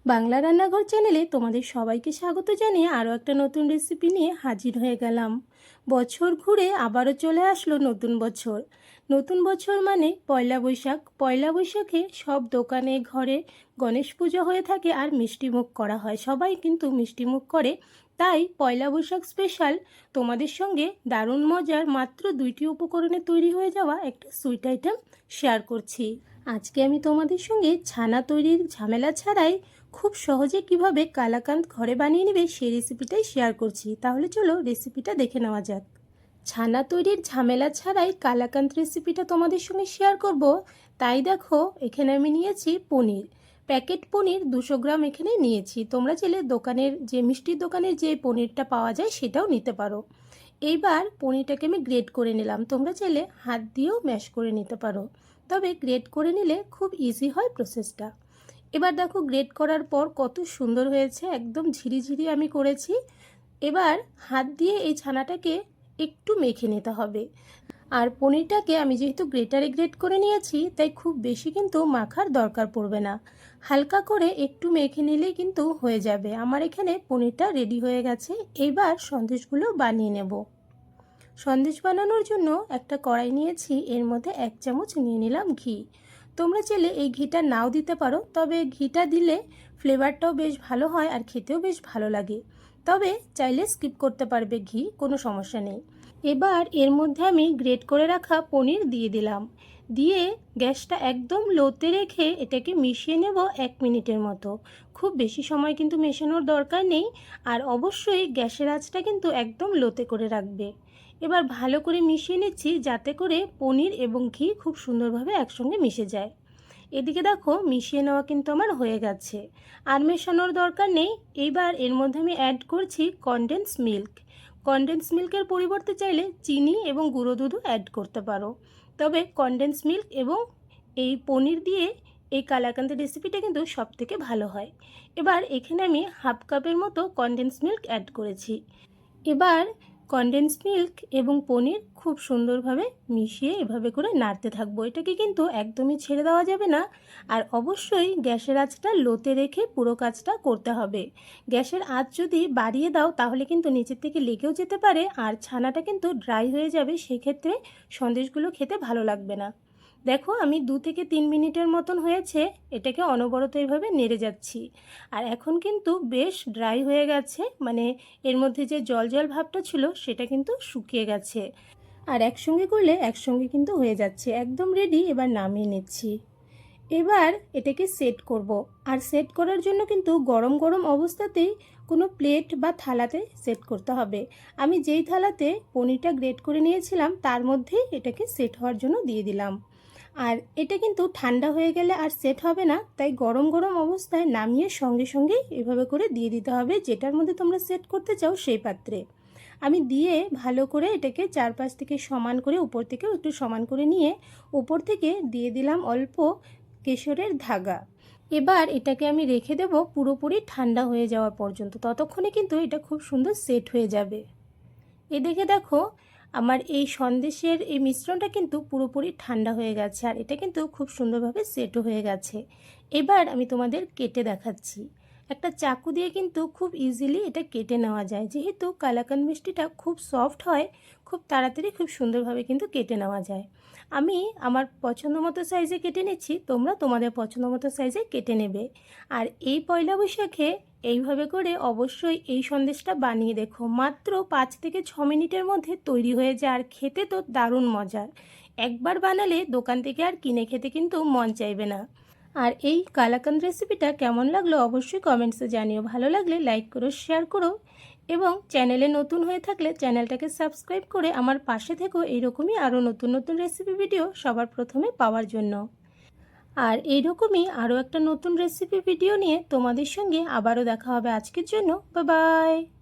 বাংলা রান্নাঘর চ্যানেলে তোমাদের সবাইকে স্বাগত জানিয়ে আরও একটা নতুন রেসিপি নিয়ে হাজির হয়ে গেলাম। বছর ঘুরে আবারও চলে আসলো নতুন বছর। নতুন বছর মানে পয়লা বৈশাখ। পয়লা বৈশাখে সব দোকানে ঘরে গণেশ পুজো হয়ে থাকে আর মিষ্টিমুখ করা হয়, সবাই কিন্তু মিষ্টিমুখ করে। তাই পয়লা বৈশাখ স্পেশাল তোমাদের সঙ্গে দারুণ মজার মাত্র 2টি উপকরণে তৈরি হয়ে যাওয়া একটা সুইট আইটেম শেয়ার করছি। আজকে আমি তোমাদের সঙ্গে ছানা তৈরির ঝামেলা ছাড়াই খুব সহজে কিভাবে কালাকাঁদ ঘরে বানিয়ে নেবে সেই রেসিপিটাই শেয়ার করছি। তাহলে চলো রেসিপিটা দেখে নেওয়া যাক। ছানা তৈরির ঝামেলা ছাড়াই কালাকাঁদ রেসিপিটা তোমাদের সঙ্গে শেয়ার করব। তাই দেখো, এখানে আমি নিয়েছি পনির। প্যাকেট পনির 200 গ্রাম এখানে নিয়েছি। তোমরা চাইলে দোকানের যে মিষ্টির দোকানের যে পনিরটা পাওয়া যায় সেটাও নিতে পারো। এইবার পনিরটাকে আমি গ্রেট করে নিলাম। তোমরা চাইলে হাত দিয়েও ম্যাশ করে নিতে পারো, তবে গ্রেট করে নিলে খুব ইজি হয় প্রসেসটা। এবার দেখো, গ্রেট করার পর কত সুন্দর হয়েছে, একদম ঝিরিঝিরি আমি করেছি। এবার হাত দিয়ে এই ছানাটাকে একটু মেখে নিতে হবে। আর পনিরটাকে আমি যেহেতু গ্রেটারে গ্রেট করে নিয়েছি, তাই খুব বেশি কিন্তু মাখার দরকার পড়বে না। হালকা করে একটু মেখে নিলেই কিন্তু হয়ে যাবে। আমার এখানে পনিরটা রেডি হয়ে গেছে। এবার সন্দেশগুলো বানিয়ে নেব। সন্দেশ বানানোর জন্য একটা কড়াই নিয়েছি, এর মধ্যে 1 চামচ নিয়ে নিলাম ঘি। তোমরা চাইলে এই ঘিটা নাও দিতে পারো, তবে ঘিটা দিলে ফ্লেভারটাও বেশ ভালো হয় আর খেতেও বেশ ভালো লাগে। তবে চাইলে স্কিপ করতে পারবে ঘি, কোনো সমস্যা নেই। এবার এর মধ্যে আমি গ্রেট করে রাখা পনির দিয়ে দিলাম। দিয়ে গ্যাসটা একদম লোতে রেখে এটাকে মিশিয়ে নেব 1 মিনিটের মতো। খুব বেশি সময় কিন্তু মেশানোর দরকার নেই। আর অবশ্যই গ্যাসের আঁচটা কিন্তু একদম লোতে করে রাখবে। এবার ভালো করে মিশিয়ে নিচ্ছি, যাতে করে পনির এবং ঘি খুব সুন্দরভাবে একসঙ্গে মিশে যায়। এদিকে দেখো, মিশিয়ে নেওয়া কিন্তু আমার হয়ে গেছে, আর মেশানোর দরকার নেই। এইবার এর মধ্যে আমি অ্যাড করছি কনডেন্স মিল্ক। কনডেন্স মিল্কের পরিবর্তে চাইলে চিনি এবং গুঁড়ো দুধও অ্যাড করতে পারো, তবে কনডেন্স মিল্ক এবং এই পনির দিয়ে এই কালাকাঁদ রেসিপিটা কিন্তু সবথেকে ভালো হয়। এবার এখানে আমি 1/2 কাপের মতো কনডেন্স মিল্ক অ্যাড করেছি। এবার কনডেন্স মিল্ক এবং পনির খুব সুন্দরভাবে মিশিয়ে এভাবে করে নাড়তে থাকবো। এটাকে কিন্তু একদমই ছেড়ে দেওয়া যাবে না। আর অবশ্যই গ্যাসের আঁচটা লোতে রেখে পুরো কাজটা করতে হবে। গ্যাসের আঁচ যদি বাড়িয়ে দাও তাহলে কিন্তু নিচের থেকে লেগেও যেতে পারে, আর ছানাটা কিন্তু ড্রাই হয়ে যাবে, সেক্ষেত্রে সন্দেশগুলো খেতে ভালো লাগবে না। দেখো, আমি 2 থেকে 3 মিনিটের মতন হয়েছে, এটাকে অনবরত এইভাবে নেড়ে যাচ্ছি। আর এখন কিন্তু বেশ ড্রাই হয়ে গেছে, মানে এর মধ্যে যে জল জল ভাবটা ছিল সেটা কিন্তু শুকিয়ে গেছে। আর একসঙ্গে করলে একসঙ্গে কিন্তু হয়ে যাচ্ছে, একদম রেডি। এবার নামিয়ে নিচ্ছি। এবার এটাকে সেট করব। আর সেট করার জন্য কিন্তু গরম গরম অবস্থাতেই কোনো প্লেট বা থালাতে সেট করতে হবে। আমি যেই থালাতে পনিরটা গ্রেট করে নিয়েছিলাম তার মধ্যেই এটাকে সেট হওয়ার জন্য দিয়ে দিলাম। আর এটা কিন্তু ঠান্ডা হয়ে গেলে আর সেট হবে না, তাই গরম গরম অবস্থায় নামিয়ে সঙ্গে সঙ্গেই এভাবে করে দিয়ে দিতে হবে যেটার মধ্যে তোমরা সেট করতে চাও সেই পাত্রে। আমি দিয়ে ভালো করে এটাকে চারপাশ থেকে সমান করে, উপর থেকেও একটু সমান করে নিয়ে উপর থেকে দিয়ে দিলাম অল্প কেশরের ধাগা। এবার এটাকে আমি রেখে দেব পুরোপুরি ঠান্ডা হয়ে যাওয়া পর্যন্ত। ততক্ষণে কিন্তু এটা খুব সুন্দর সেট হয়ে যাবে। এদিকে দেখো, আমার এই সন্দেশের এই মিশ্রণটা কিন্তু পুরোপুরি ঠান্ডা হয়ে গেছে, আর এটা কিন্তু খুব সুন্দরভাবে সেটও হয়ে গেছে। এবার আমি তোমাদের কেটে দেখাচ্ছি। একটা চাকু দিয়ে কিন্তু খুব ইজিলি এটা কেটে নেওয়া যায়, যেহেতু কালাকাঁদ মিষ্টিটা খুব সফট হয়, খুব তাড়াতাড়ি খুব সুন্দরভাবে কিন্তু কেটে নেওয়া যায়। আমি আমার পছন্দ মতো সাইজে কেটে নিচ্ছি, তোমরা তোমাদের পছন্দ মতো সাইজে কেটে নেবে। আর এই পয়লা বৈশাখে এইভাবে করে অবশ্যই এই সন্দেশটা বানিয়ে দেখো। মাত্র 5 থেকে 6 মিনিটের মধ্যে তৈরি হয়ে যায়, আর খেতে তো দারুণ মজার। একবার বানালে দোকান থেকে আর কিনে খেতে কিন্তু মন চাইবে না। আর এই কালাকাঁদ রেসিপিটা কেমন লাগলো অবশ্যই কমেন্টসে জানিও। ভালো লাগলে লাইক করো, শেয়ার করো, এবং চ্যানেলে নতুন হয়ে থাকলে চ্যানেলটাকে সাবস্ক্রাইব করে আমার পাশে থেকো এইরকমই আরও নতুন নতুন রেসিপি ভিডিও সবার প্রথমে পাওয়ার জন্য। আর এইরকমই আরও একটা নতুন রেসিপি ভিডিও নিয়ে তোমাদের সঙ্গে আবারও দেখা হবে। আজকের জন্য বাই বাই।